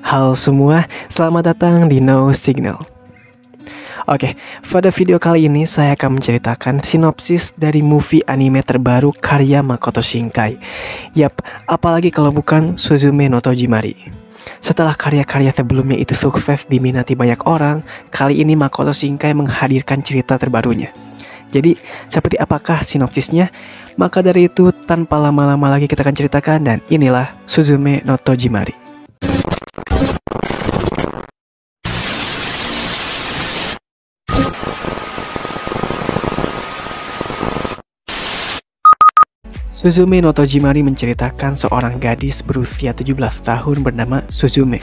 Halo semua, selamat datang di No Signal. Oke, pada video kali ini saya akan menceritakan sinopsis dari movie anime terbaru karya Makoto Shinkai. Yap, apalagi kalau bukan Suzume no Tojimari. Setelah karya-karya sebelumnya itu sukses diminati banyak orang, kali ini Makoto Shinkai menghadirkan cerita terbarunya. Jadi, seperti apakah sinopsisnya? Maka dari itu, tanpa lama-lama lagi kita akan ceritakan, dan inilah Suzume no Tojimari. Suzume no Tojimari menceritakan seorang gadis berusia 17 tahun bernama Suzume.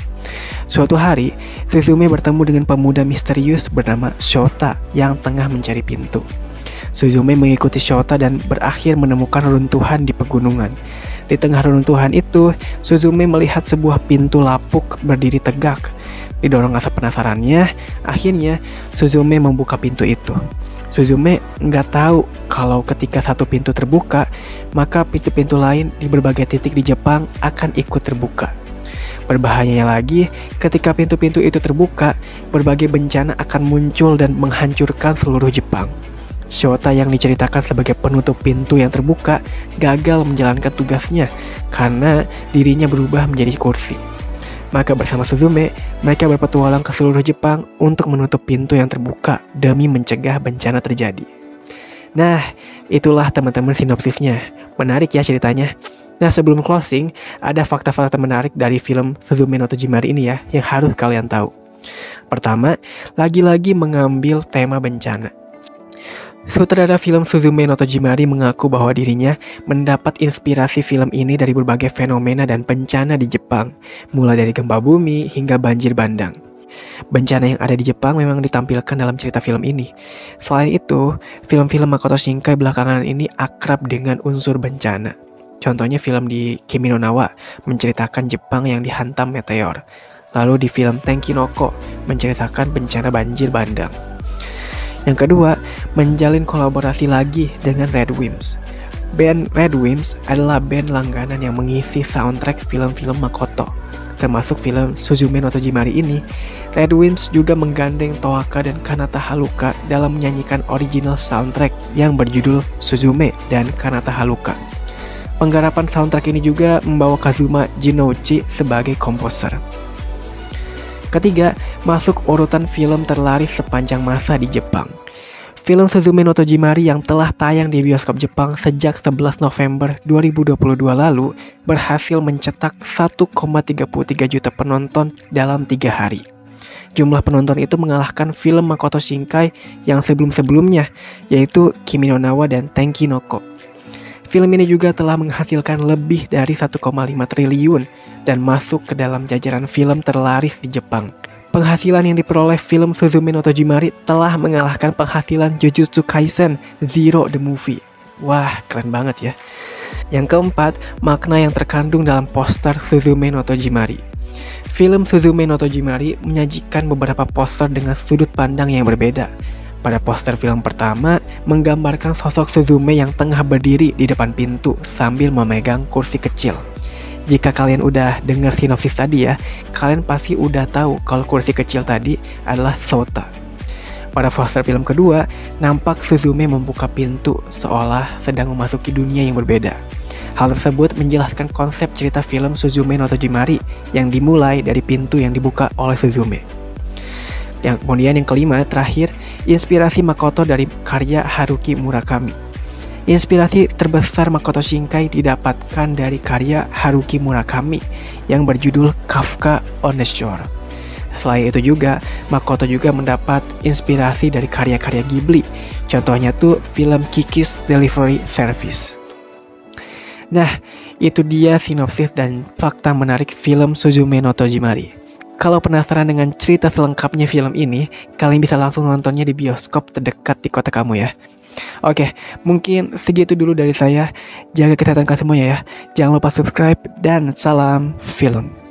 Suatu hari, Suzume bertemu dengan pemuda misterius bernama Shota yang tengah mencari pintu. Suzume mengikuti Shota dan berakhir menemukan reruntuhan di pegunungan. Di tengah reruntuhan itu, Suzume melihat sebuah pintu lapuk berdiri tegak. Didorong rasa penasarannya, akhirnya Suzume membuka pintu itu. Suzume nggak tahu kalau ketika satu pintu terbuka, maka pintu-pintu lain di berbagai titik di Jepang akan ikut terbuka. Berbahayanya lagi, ketika pintu-pintu itu terbuka, berbagai bencana akan muncul dan menghancurkan seluruh Jepang. Shota yang diceritakan sebagai penutup pintu yang terbuka gagal menjalankan tugasnya karena dirinya berubah menjadi kursi. Maka bersama Suzume, mereka berpetualang ke seluruh Jepang untuk menutup pintu yang terbuka demi mencegah bencana terjadi. Nah, itulah teman-teman sinopsisnya. Menarik ya ceritanya. Nah, sebelum closing, ada fakta-fakta menarik dari film Suzume no Tojimari ini ya, yang harus kalian tahu. Pertama, lagi-lagi mengambil tema bencana. Sutradara film Suzume no Tojimari mengaku bahwa dirinya mendapat inspirasi film ini dari berbagai fenomena dan bencana di Jepang, mulai dari gempa bumi hingga banjir bandang. Bencana yang ada di Jepang memang ditampilkan dalam cerita film ini. Selain itu, film-film Makoto Shinkai belakangan ini akrab dengan unsur bencana. Contohnya film di Kimi no Na wa menceritakan Jepang yang dihantam meteor. Lalu di film Tenki no Ko menceritakan bencana banjir bandang. Yang kedua, menjalin kolaborasi lagi dengan Red Wimps. Band Red Wimps adalah band langganan yang mengisi soundtrack film-film Makoto. Termasuk film Suzume no Tojimari ini, Red Wimps juga menggandeng Toaka dan Kanata Haruka dalam menyanyikan original soundtrack yang berjudul Suzume dan Kanata Haruka. Penggarapan soundtrack ini juga membawa Kazuma Jinouchi sebagai komposer. Ketiga, masuk urutan film terlaris sepanjang masa di Jepang. Film Suzume no Tojimari yang telah tayang di bioskop Jepang sejak 11 November 2022 lalu berhasil mencetak 1,33 juta penonton dalam 3 hari. Jumlah penonton itu mengalahkan film Makoto Shinkai yang sebelum-sebelumnya, yaitu Kimi no Na wa dan Tenki no Ko. Film ini juga telah menghasilkan lebih dari 1,5 triliun dan masuk ke dalam jajaran film terlaris di Jepang. Penghasilan yang diperoleh film Suzume no Tojimari telah mengalahkan penghasilan Jujutsu Kaisen Zero the Movie. Wah, keren banget ya. Yang keempat, makna yang terkandung dalam poster Suzume no Tojimari. Film Suzume no Tojimari menyajikan beberapa poster dengan sudut pandang yang berbeda. Pada poster film pertama, menggambarkan sosok Suzume yang tengah berdiri di depan pintu sambil memegang kursi kecil. Jika kalian udah dengar sinopsis tadi ya, kalian pasti udah tahu kalau kursi kecil tadi adalah Shota. Pada poster film kedua, nampak Suzume membuka pintu seolah sedang memasuki dunia yang berbeda. Hal tersebut menjelaskan konsep cerita film Suzume no Tojimari yang dimulai dari pintu yang dibuka oleh Suzume. Yang kemudian yang kelima, terakhir, inspirasi Makoto dari karya Haruki Murakami. Inspirasi terbesar Makoto Shinkai didapatkan dari karya Haruki Murakami yang berjudul Kafka on the Shore. Selain itu juga, Makoto juga mendapat inspirasi dari karya-karya Ghibli. Contohnya tuh film Kiki's Delivery Service. Nah, itu dia sinopsis dan fakta menarik film Suzume no Tojimari. Kalau penasaran dengan cerita selengkapnya film ini, kalian bisa langsung nontonnya di bioskop terdekat di kota kamu ya. Oke, mungkin segitu dulu dari saya. Jaga kesehatan kalian semuanya ya. Jangan lupa subscribe dan salam film.